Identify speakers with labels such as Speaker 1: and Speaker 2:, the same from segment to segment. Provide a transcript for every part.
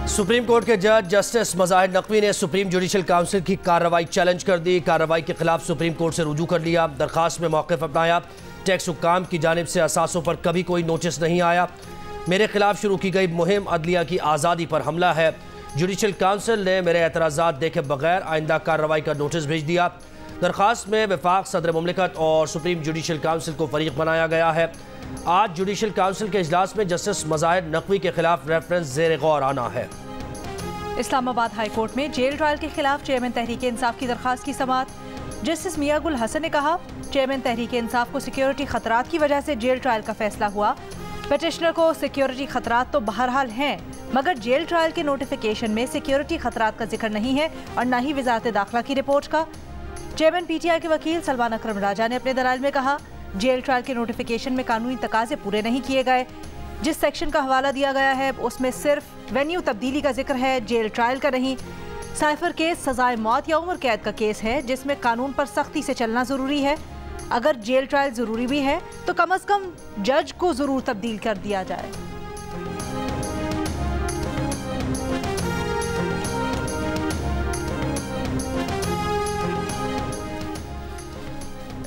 Speaker 1: Supreme court के जज justice Mazahir Naqvi ने सुप्रीम जुडिशल काउंसिल की कार्रवाई चैलेंज कर दी। कार्रवाई के खिलाफ सुप्रीम कोर्ट से रुजू कर लिया। दरखास्त में मौक़िफ़ अपनाया। टैक्स हुक्काम की जानिब से असासों पर कभी कोई नोटिस नहीं आया। मेरे खिलाफ शुरू की गई मुहिम अदलिया की आज़ादी पर हमला है। जुडिशल काउंसिल ने मेरे एतराज़ात देखे बगैर आइंदा कार्रवाई का नोटिस भेज दिया। दरखास्त में वफाक सदर मुमलिकत और सुप्रीम जुडिशल काउंसिल को फरीक बनाया गया है। आज जुडिशल काउंसिल के इजलास में जस्टिस मज़ाहिर नकवी के खिलाफ रेफरेंस ज़ेर गौर आना है।
Speaker 2: इस्लामाबाद हाई कोर्ट में जेल ट्रायल के खिलाफ चेयरमैन तहरीक इंसाफ की दरखास्त की समाअत। जस्टिस मियां गुल हसन ने कहा, चेयरमैन तहरीक इंसाफ को सिक्योरिटी खतरात की वजह से जेल ट्रायल का फैसला हुआ। पिटिशनर को सिक्योरिटी खतरात तो बहरहाल हैं, मगर जेल ट्रायल के नोटिफिकेशन में सिक्योरिटी खतरात का जिक्र नहीं है और न ही वजारत दाखिला की रिपोर्ट का। चेयरमैन PTI के वकील सलमान अकरम राजा ने अपने दलाइल में कहा, जेल ट्रायल के नोटिफिकेशन में कानूनी तकाजे पूरे नहीं किए गए। जिस सेक्शन का हवाला दिया गया है उसमें सिर्फ वेन्यू तब्दीली का जिक्र है, जेल ट्रायल का नहीं। साइफर केस सजाए मौत या उम्र कैद का केस है जिसमें कानून पर सख्ती से चलना ज़रूरी है। अगर जेल ट्रायल ज़रूरी भी है तो कम अज़ कम जज को ज़रूर तब्दील कर दिया जाए।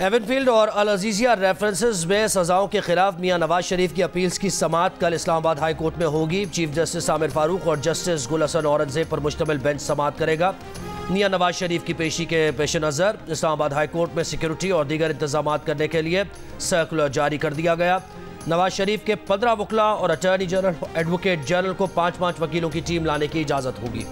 Speaker 1: एवनफील्ड और अल अजीज़िया रेफरेंसेस में सज़ाओं के खिलाफ मियां नवाज शरीफ की अपील्स की समाअत कल इस्लामाबाद हाई कोर्ट में होगी। चीफ जस्टिस आमिर फारूक और जस्टिस गुल हसन औरंगजेब पर मुश्तमिल बेंच समाअत करेगा। मियां नवाज शरीफ की पेशी के पेश नज़र इस्लामाबाद हाई कोर्ट में सिक्योरिटी और दीगर इंतजाम करने के लिए सर्कुलर जारी कर दिया गया। नवाज शरीफ के 15 वकला और अटॉर्नी जनरल एडवोकेट जनरल को 5-5 वकीलों की टीम लाने की इजाज़त होगी।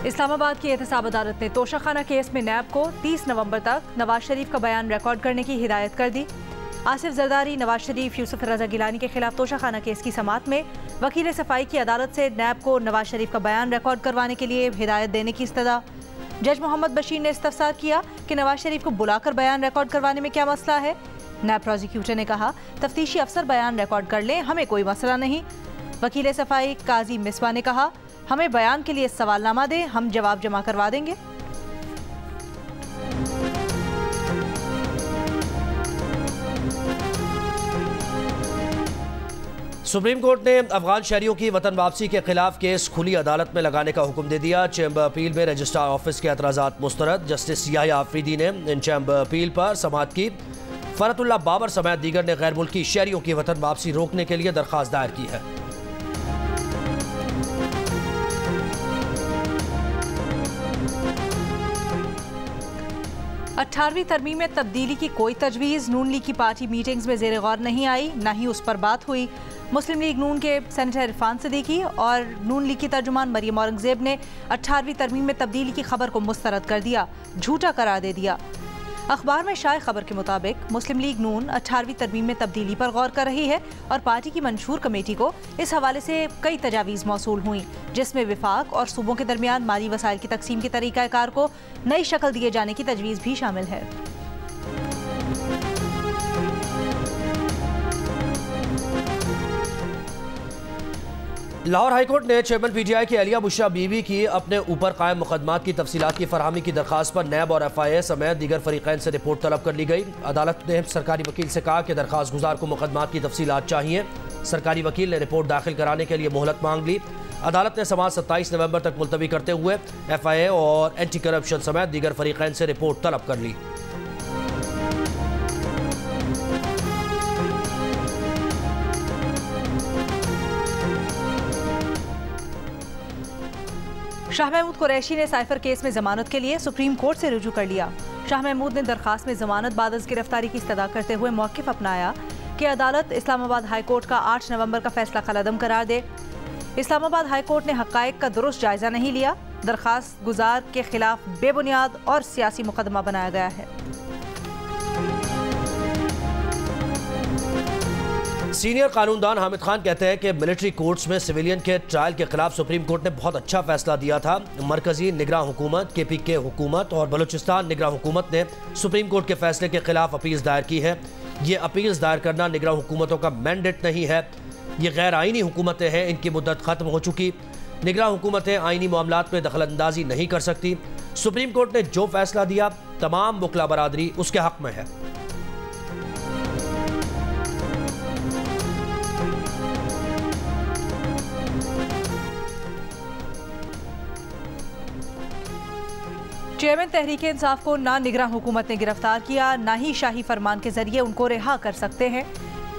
Speaker 2: इस्लामाबाद की एहतसाब अदालत ने तोशाखाना केस में नैब को 30 नवंबर तक नवाज शरीफ का बयान रिकॉर्ड करने की हिदायत कर दी। आसिफ जरदारी, नवाज शरीफ, यूसुफ रजा गिलानी के खिलाफ तोशाखाना केस की समाअत में वकील सफाई की अदालत से नैब को नवाज शरीफ का बयान रिकॉर्ड करवाने के लिए हिदायत देने की इस्तदा। जज मोहम्मद बशीर ने इस्तफसार किया कि नवाज शरीफ को बुलाकर बयान रिकॉर्ड करवाने में क्या मसला है। नैब प्रोसिक्यूटर ने कहा, तफ्तीशी अफसर बयान रिकॉर्ड कर लें, हमें कोई मसला नहीं। वकील सफाई काजी मिसबा ने कहा, हमें बयान के लिए सवालनामा दें, हम जवाब जमा करवा देंगे।
Speaker 1: सुप्रीम कोर्ट ने अफगान शहरियों की वतन वापसी के खिलाफ केस खुली अदालत में लगाने का हुक्म दे दिया। चैम्बर अपील में रजिस्ट्रार ऑफिस के एतराज़ात मुस्तरद। जस्टिस याह्या आफरीदी ने इन चैम्बर अपील पर समाअत की। फरतुल्लाह बाबर समेत दीगर ने गैर मुल्की शहरियों की वतन वापसी रोकने के लिए दरख्वास्त दायर की है।
Speaker 2: 18वीं तरमीम में तब्दीली की कोई तजवीज़ नून लीग की पार्टी मीटिंग्स में ज़ेर गौर नहीं आई, न ही उस पर बात हुई। मुस्लिम लीग नून के सेनेटर इरफान सिद्दीकी और नून लीग की तर्जुमान मरियम औरंगजेब ने 18वीं तरमीम में तब्दीली की खबर को मुस्तरद कर दिया, झूठा करार दे दिया। अखबार में शाये खबर के मुताबिक मुस्लिम लीग नून 18वीं तरमीम में तब्दीली पर गौर कर रही है और पार्टी की मंशूर कमेटी को इस हवाले से कई तजावीज़ मौसूल हुई, जिसमें विफाक और सूबों के दरमियान माली वसाइल की तकसीम के तरीक़ाकार को नई शक्ल दिए जाने की तजवीज़ भी शामिल है।
Speaker 1: लाहौर हाईकोर्ट ने चेयरमैन PTI की अलिया बुशरा बीवी की अपने ऊपर कायम मुकदमात की तफसीलात की फरहमी की दरखास्त पर नैब और FIA समेत दीगर फरीक़ैन से रिपोर्ट तलब कर ली गई। अदालत ने सरकारी वकील से कहा कि दरखास्त गुजार को मुकदमात की तफसीलात चाहिए। सरकारी वकील ने रिपोर्ट दाखिल कराने के लिए मोहलत मांग ली। अदालत ने समाअत 27 नवंबर तक मुलतवी करते हुए FIA और एंटी करप्शन समेत दीगर फरीक़ैन से रिपोर्ट तलब कर ली।
Speaker 2: शाह महमूद कुरैशी ने साइफर केस में जमानत के लिए सुप्रीम कोर्ट से रुजू कर लिया। शाह महमूद ने दरखास्त में जमानत बाद गिरफ्तारी की इस्तदा करते हुए मौक़िफ़ अपनाया कि अदालत इस्लामाबाद हाई कोर्ट का 8 नवंबर का फैसला कलअदम करार दे। इस्लामाबाद हाई कोर्ट ने हक़ाइक़ का दुरुस्त जायज़ा नहीं लिया। दरखास्त गुजार के खिलाफ बेबुनियाद और सियासी मुकदमा बनाया गया है।
Speaker 1: सीनियर कानूनदान हामिद खान कहते हैं कि मिलिट्री कोर्ट्स में सिविलियन के ट्रायल के खिलाफ सुप्रीम कोर्ट ने बहुत अच्छा फैसला दिया था। मरकजी निगरान हुकूमत, KPK हुकूमत और बलूचिस्तान निगरान हुकूमत ने सुप्रीम कोर्ट के फैसले के खिलाफ अपील्स दायर की है। ये अपील्स दायर करना निगरान हुकूमतों का मैंडेट नहीं है। ये गैर आइनी हुकूमतें हैं, इनकी मुद्दत ख़त्म हो चुकी। निगरान हुकूमतें आइनी मामलात में दखल अंदाजी नहीं कर सकती। सुप्रीम कोर्ट ने जो फैसला दिया, तमाम वकला बरादरी उसके हक में है।
Speaker 2: चेयरमैन तहरीक इंसाफ को ना निगरान हुकूमत ने गिरफ्तार किया, ना ही शाही फरमान के जरिए उनको रिहा कर सकते हैं।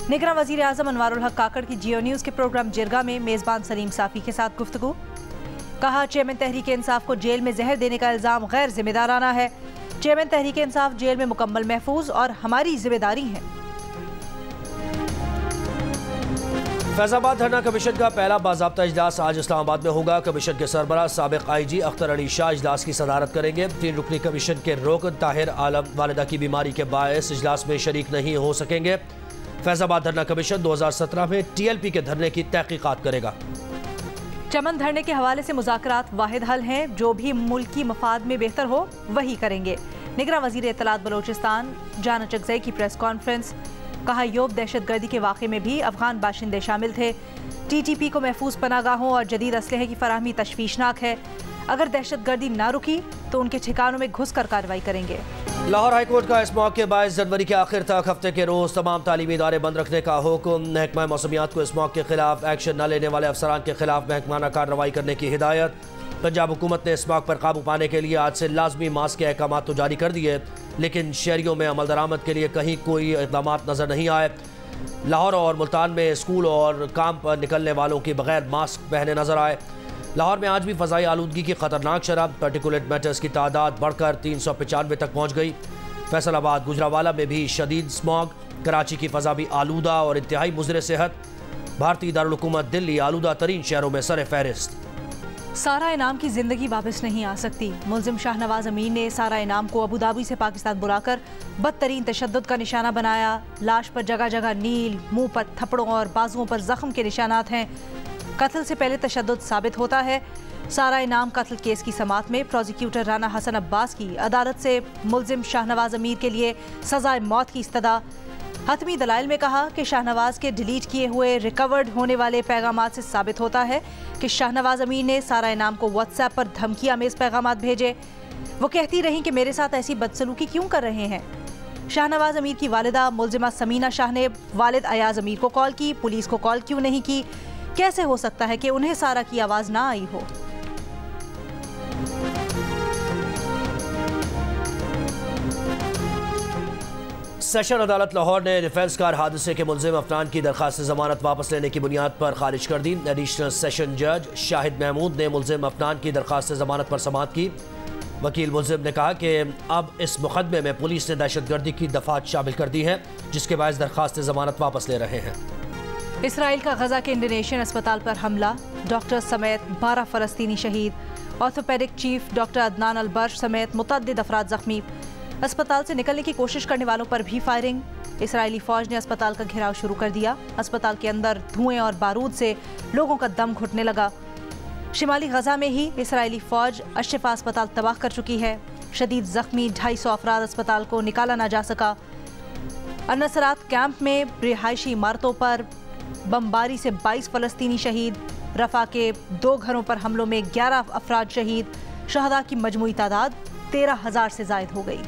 Speaker 2: निगरान वजीर आजम अनवारुल हक काकड़ की जियो न्यूज़ के प्रोग्राम जिरगा में मेज़बान सलीम साफ़ी के साथ गुफ्तगू। कहा, चेयरमैन तहरीक इंसाफ को जेल में जहर देने का इल्ज़ाम गैर जिम्मेदाराना है। चेयरमैन तहरीक इंसाफ जेल में मुकम्मल महफूज और हमारी जिम्मेदारी है।
Speaker 1: फैजाबाद धरना कमीशन का पहला बाज़ाब्ता इजलास आज इस्लामाबाद में होगा। कमीशन के सरबराह साबिक IG अख्तर अली शाह इजलास की सदारत करेंगे। 3 रुकनी कमीशन के रुकन ताहिर आलम वालिदा की बीमारी के बायस इजलास में शरीक नहीं हो सकेंगे। फैजाबाद धरना कमीशन 2017 में TLP के धरने की तहकीकात करेगा।
Speaker 2: चमन धरने के हवाले से मुज़ाकरात वाहिद हल हैं, जो भी मुल्की मफाद में बेहतर हो वही करेंगे। निगरान वज़ीर इत्तलात बलोचिस्तान जाना चकजई की प्रेस कॉन्फ्रेंस। कहा, योब दहशतगर्दी के वाक़े में भी अफगान बाशिंदे शामिल थे। TTP को महफूज पनागाहों और जदीद असलहे की फराहमी तशवीशनाक है। अगर दहशतगर्दी ना रुकी तो उनके ठिकानों में घुस कर कार्रवाई करेंगे।
Speaker 1: लाहौर हाई कोर्ट का इस मौके 22 जनवरी के आखिर तक हफ्ते के रोज तमाम तालीमी इदारे बंद रखने का हुक्म। महकमा मौसमियात को इस मौके के खिलाफ एक्शन न लेने वाले अफसरान के खिलाफ महकमाना कार्रवाई करने की हिदायत। पंजाब हुकूमत ने इस मौके पर काबू पाने के लिए आज से लाजमी मास्क के अहकाम तो जारी कर दिए, लेकिन शहरियों में अमल दरामद के लिए कहीं कोई इक़दाम नजर नहीं आए। लाहौर और मुल्तान में स्कूल और काम पर निकलने वालों के बगैर मास्क पहने नजर आए। लाहौर में आज भी फ़ज़ाई आलूदगी की खतरनाक शरह, पार्टिकुलेट मैटर्स की तादाद बढ़कर 395 तक पहुँच गई। फैसलाबाद गुजरावाला में भी शदीद स्मॉग। कराची की फ़ज़ा भी आलूदा और इंतहाई मुज़र सेहत। भारतीय दारुल हुकूमत दिल्ली आलूदा तरीन शहरों में सर फहरिस्त।
Speaker 2: सारा इनाम की जिंदगी वापस नहीं आ सकती। मुल्जिम शाहनवाज अमीन ने सारा इनाम को अबू धाबी से पाकिस्तान बुलाकर बदतरीन तशद्दुद का निशाना बनाया। लाश पर जगह जगह नील, मुंह पर थप्पड़ों और बाजुओं पर जख्म के निशानात हैं। कत्ल से पहले तशद्दुद साबित होता है। सारा इनाम कत्ल केस की समाअत में प्रोसिक्यूटर राना हसन अब्बास की अदालत से मुल्जिम शाहनवाज अमीर के लिए सज़ाए मौत की इस्तदा। हतमी दलाइल में कहा कि शाहनवाज के डिलीट किए हुए रिकवर्ड होने वाले पैगामात से साबित होता है कि शाहनवाज अमीर ने सारा इनाम को व्हाट्सएप पर धमकी आमेज पैगामात भेजे। वो कहती रहीं कि मेरे साथ ऐसी बदसलूकी क्यों कर रहे हैं। शाहनवाज अमीर की वालिदा मुल्जिमा समीना शाह ने वालिद अयाज अमीर को कॉल की, पुलिस को कॉल क्यों नहीं की? कैसे हो सकता है कि उन्हें सारा की आवाज़ ना आई हो?
Speaker 1: सेशन अदालत लाहौर ने डिफेंस कार हादसे के मुल्जिम अफनान की दरखास्त जमानत वापस लेने की बुनियाद पर खारिज कर दी। एडिशनल सेशन जज शाहिद महमूद ने मुल्जिम अफनान की दरखास्त जमानत पर समाअत की। वकील मुल्जिम ने कहा कि अब इस मुकदमे में पुलिस ने दहशतगर्दी की दफात शामिल कर दी है, जिसके बायस दरखास्त जमानत वापस ले रहे हैं।
Speaker 2: इसराइल का गजा के इंडोनेशियन अस्पताल पर हमला, डॉक्टर समेत 12 फ़लस्तीनी शहीद। ऑर्थोपेडिक चीफ डॉक्टर अदनान अलबर्श समेत मुतअद्दिद अफराद जख्मी। अस्पताल से निकलने की कोशिश करने वालों पर भी फायरिंग। इसराइली फौज ने अस्पताल का घेराव शुरू कर दिया। अस्पताल के अंदर धुएं और बारूद से लोगों का दम घुटने लगा। शिमाली गजा में ही इसराइली फौज अशफा अस्पताल तबाह कर चुकी है। शदीद जख्मी 250 अफराद अस्पताल को निकाला ना जा सका। अनसरात कैंप में रिहायशी इमारतों पर बमबारी से 22 फ़लस्तीनी शहीद। रफा के 2 घरों पर हमलों में 11 अफराद शहीद। शहदा की मजमूई तादाद 13,000 से जायद हो गई।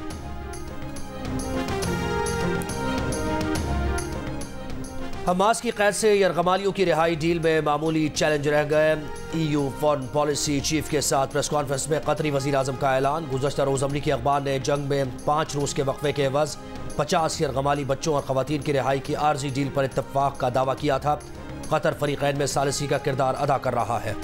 Speaker 1: हमास की कैद से यरगमालियों की रिहाई डील में मामूली चैलेंज रह गए। EU फॉरेन पॉलिसी चीफ के साथ प्रेस कॉन्फ्रेंस में कतरी वज़ीर आज़म का ऐलान। गुज़श्ता रोज़ अमरीकी अखबार ने जंग में 5 रूस के वक्फे के एवज़ 50 यरगमाली बच्चों और ख़वातीन की रिहाई की आर्जी डील पर इत्तफ़ाक़ का दावा किया था। कतर फ़रीक़ैन में सालिसी का किरदार अदा कर रहा है।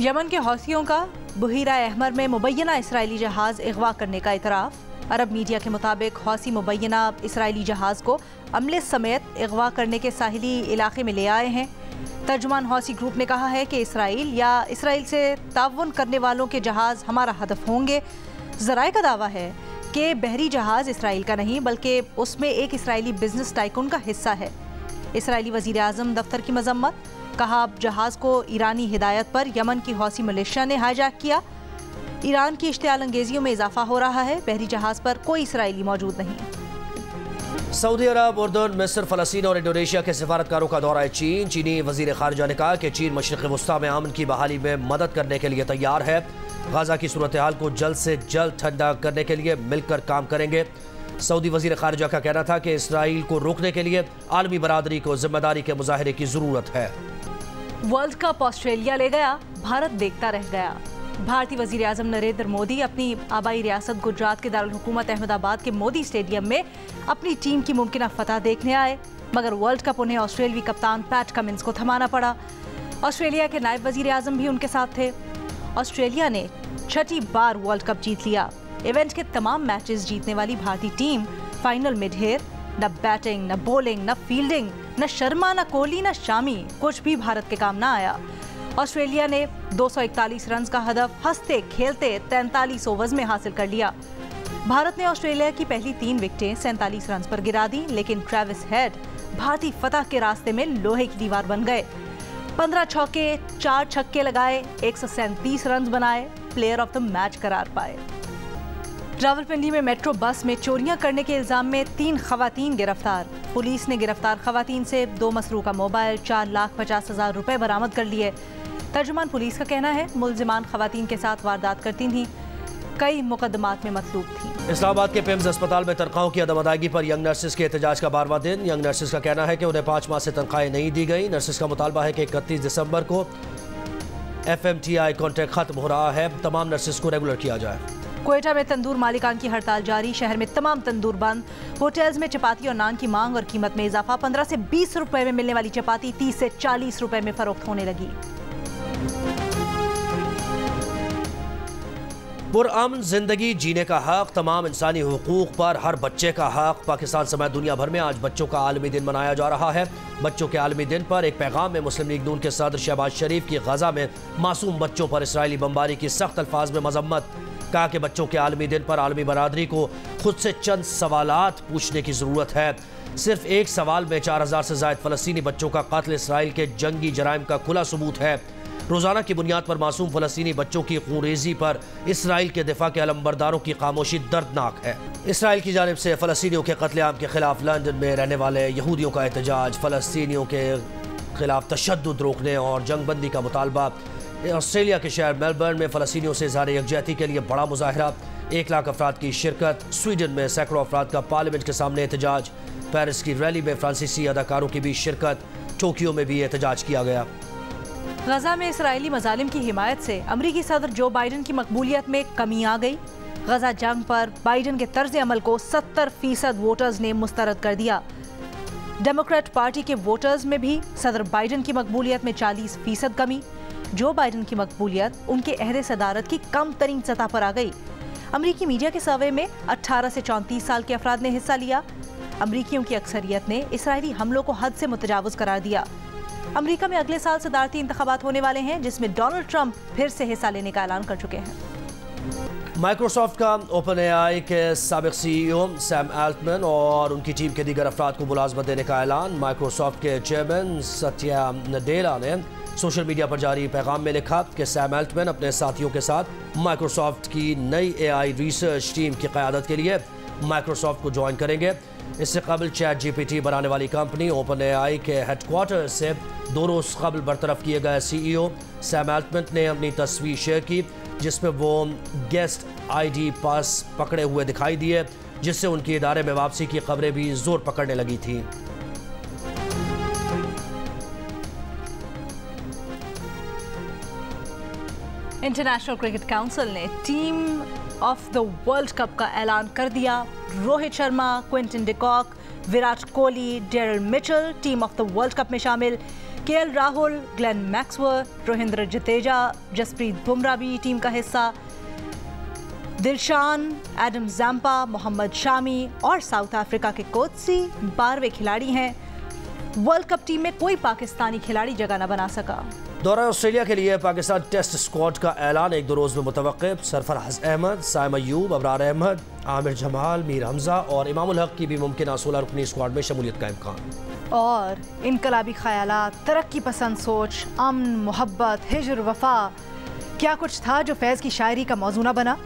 Speaker 2: यमन के हौसियों का बुहीरा अहमर में मुबैना इसराइली जहाज़ अगवा करने का इतराफ़। अरब मीडिया के मुताबिक हौसी मुबैना इसराइली जहाज़ को अमले समेत अगवा करने के साहिली इलाके में ले आए हैं। तर्जुमान हौसी ग्रुप ने कहा है कि इसराइल या इसराइल से ताउन करने वालों के जहाज़ हमारा हदफ होंगे। ज़राए का दावा है कि बहरी जहाज़ इसराइल का नहीं बल्कि उसमें एक इसराइली बिजनेस टाइकून का हिस्सा है। इसराइली वज़ीर आज़म दफ्तर की मजम्मत। कहा, जहाज़ को ईरानी हिदायत पर यमन की हौसी मिलिशिया ने हाईजैक किया। ईरान की इश्तियाल अंगेजियों में इजाफा हो रहा है। बहरी जहाज़ पर कोई इसराइली मौजूद नहीं।
Speaker 1: सऊदी अरब, उर्दन, मिस्र, फ़लस्तीन और इंडोनेशिया के सिफारतकारों का दौरा चीन। चीनी वज़ीर ख़ारिजा ने कहा कि चीन मशरिक़ वस्ता में अमन की बहाली में मदद करने के लिए तैयार है। गाज़ा की सूरत हाल को जल्द से जल्द ठंडा करने के लिए मिलकर काम करेंगे। सऊदी वज़ीर ख़ारिजा का कहना था कि इसराइल को रोकने के लिए आलमी बरादरी को जिम्मेदारी के मुजाहरे की ज़रूरत है।
Speaker 2: वर्ल्ड कप ऑस्ट्रेलिया ले गया, भारत देखता रह गया। भारतीय वजीर आजम नरेंद्र मोदी अपनी आबाई रियासत गुजरात के दारुल हुकूमत अहमदाबाद के मोदी स्टेडियम में अपनी टीम की मुमकिन फतह देखने आए, मगर वर्ल्ड कप उन्हें ऑस्ट्रेलियावी कप्तान पैट कमिंस को थमाना पड़ा। ऑस्ट्रेलिया के नायब वजीर आजम भी उनके साथ थे। ऑस्ट्रेलिया ने 6ठी बार वर्ल्ड कप जीत लिया। इवेंट के तमाम मैचेस जीतने वाली भारतीय टीम फाइनल में ढेर, न बैटिंग, न बॉलिंग, न फील्डिंग, न शर्मा, न कोहली, न शामी, कुछ भी भारत के काम न आया। ऑस्ट्रेलिया ने 241 रन का हदफ हंसते खेलते 43 ओवर्स में हासिल कर लिया। भारत ने ऑस्ट्रेलिया की पहली 3 विकेटें 47 रन पर गिरा दी, लेकिन ट्रेविस हेड भारतीय फतह के रास्ते में लोहे की दीवार बन गए। 15 चौके, 4 छक्के लगाए, 137 रन बनाए, प्लेयर ऑफ द मैच करार पाए। रावलपिंडी में मेट्रो बस में चोरियां करने के इल्जाम में 3 खवातीन गिरफ्तार। पुलिस ने गिरफ्तार खवातीन से 2 मसरूका मोबाइल, 4,50,000 रुपए बरामद कर लिए। तर्जुमान पुलिस का कहना है मुलजिमान खवातीन के साथ वारदात करती थीं, कई मुकदमात में मतलूब थीं।
Speaker 1: इस्लामाबाद के पिम्स अस्पताल में तनख्वाहों की अदम अदायगी पर यंग नर्सिस के एहतजाज का 12वां दिन। यंग नर्सिस का कहना है कि उन्हें 5 माह से तनख्वाहें नहीं दी गई। नर्सिस का मुतालबा है कि 31 दिसंबर को FMTI कॉन्ट्रैक्ट खत्म हो रहा है, तमाम नर्सिस को रेगुलर किया जाए।
Speaker 2: क्वेटा में तंदूर मालिकान की हड़ताल जारी, शहर में तमाम तंदूर बंद। होटल्स में चपाती और नान की मांग और कीमत में इजाफा। 15 से 20 रुपए में मिलने वाली चपाती 30 से 40 रुपए में फरोख्त होने लगी।
Speaker 1: पुरअमन जिंदगी जीने का हक, तमाम इंसानी हुकूक पर हर बच्चे का हक। पाकिस्तान समेत दुनिया भर में आज बच्चों का आलमी दिन मनाया जा रहा है। बच्चों के आलमी दिन पर एक पैगाम में मुस्लिम लीग नून के सदर शहबाज शरीफ की गजा में मासूम बच्चों पर इसराइली बमबारी की सख्त अल्फाज में मजम्मत। कहा कि बच्चों के आलमी दिन पर आलमी बरादरी को खुद से चंद सवालात पूछने की ज़रूरत है। सिर्फ एक सवाल में 4000 से ज़ायद फ़लस्तीनी बच्चों का कत्ल इसराइल के जंगी जराइम का खुला सबूत है। रोज़ाना की बुनियाद पर मासूम फ़लस्तीनी बच्चों की खूनरेज़ी पर इसराइल के दिफा के अलमबरदारों की खामोशी दर्दनाक है। इसराइल की जानिब से फ़लस्तीनियों के कत्लेआम के खिलाफ लंदन में रहने वाले यहूदियों का एहतजाज, फ़लस्तीनियों के खिलाफ तशद्दुद रोकने और जंगबंदी का मुतालबा। ऑस्ट्रेलिया के शहर मेलबर्न में फ़लस्तीनियों से इज़हार यकजहती के लिए बड़ा मुजाहरा, 1 लाख अफराद की शिरकत। स्वीडन में सैकड़ों अफराद का पार्लियामेंट के सामने एहतजाज। पेरिस की रैली में फ्रांसीसी अदाकारों की भी शिरकत। टोक्यो में भी एहतजाज किया गया।
Speaker 2: गजा में इसराइली मजालिम की हिमायत से अमरीकी सदर जो बाइडन की मकबूलियत में कमी आ गई। गजा जंग पर बाइडन के तर्ज अमल को 70% वोटर्स ने मुस्तरद कर दिया। डेमोक्रेट पार्टी के वोटर्स में भी सदर बाइडन की मकबूलियत में 40% कमी। जो बाइडन की मकबूलियत उनके अहद सदारत की कम तरीन सतह पर आ गई। अमरीकी मीडिया के सर्वे में 18 से 34 साल के अफराद ने हिस्सा लिया। अमरीकियों की अक्सरियत ने इसराइली हमलों को हद से मुतजावज करार दिया। अमेरिका में अगले साल सदारती इंतखाबात होने वाले हैं, जिसमें डोनाल्ड ट्रंप फिर से हिस्सा लेने का ऐलान कर चुके हैं।
Speaker 1: माइक्रोसॉफ्ट का OpenAI के साबिक CEO सैम अल्टमैन और उनकी टीम के दीगर अफराद को मुलाजमत देने का ऐलान। माइक्रोसॉफ्ट के चेयरमैन सत्या नडेला ने सोशल मीडिया पर जारी पैगाम में लिखा कि सैम अल्टमैन अपने साथियों के साथ माइक्रोसॉफ्ट की नई AI रिसर्च टीम की क़यादत के लिए माइक्रोसॉफ्ट को ज्वाइन करेंगे। इससे कबल ChatGPT बनाने वाली कंपनी OpenAI के हेडक्वार्टर से 2 रोज़ कबल बरतरफ किए गए CEO सैम अल्टमैन ने अपनी तस्वीर शेयर की, जिसमें वो गेस्ट ID पास पकड़े हुए दिखाई दिए, जिससे उनकी इदारे में वापसी की खबरें भी जोर पकड़ने लगी थी।
Speaker 2: इंटरनेशनल क्रिकेट काउंसिल ने team of the world cup का ऐलान कर दिया। Rohit Sharma, Quinton de Kock, Virat Kohli, Daryl Mitchell team of the world cup में शामिल। KL Rahul, Glenn Maxwell, Ravindra Jadeja, Jasprit Bumrah भी टीम का हिस्सा। दिलशान, एडम ज़ैम्पा, मोहम्मद शामी और साउथ अफ्रीका के कोत्सी 12वें खिलाड़ी हैं। वर्ल्ड कप टीम में कोई पाकिस्तानी खिलाड़ी जगह न बना सका।
Speaker 1: दौरा ऑस्ट्रेलिया के लिए पाकिस्तान टेस्ट स्क्वाड का ऐलान 1-2 रोज़ में मुतवक्किफ। सरफराज अहमद, साइम अयूब, अबरार अहमद, आमिर जमाल, मीर हमजा और इमामुल हक की भी मुमकिन 16 रुकनी स्क्वाड में शमूलियत का इम्कान।
Speaker 2: और इनकलाबी ख्यालात, तरक्की पसंद सोच, अमन, मोहब्बत, हिज्र, वफा, क्या कुछ था जो फैज़ की शायरी का मौजू न बना।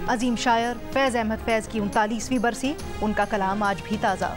Speaker 2: अजीम शायर फैज़ अहमद फैज़ की 39वीं बरसी, उनका कलाम आज भी ताज़ा।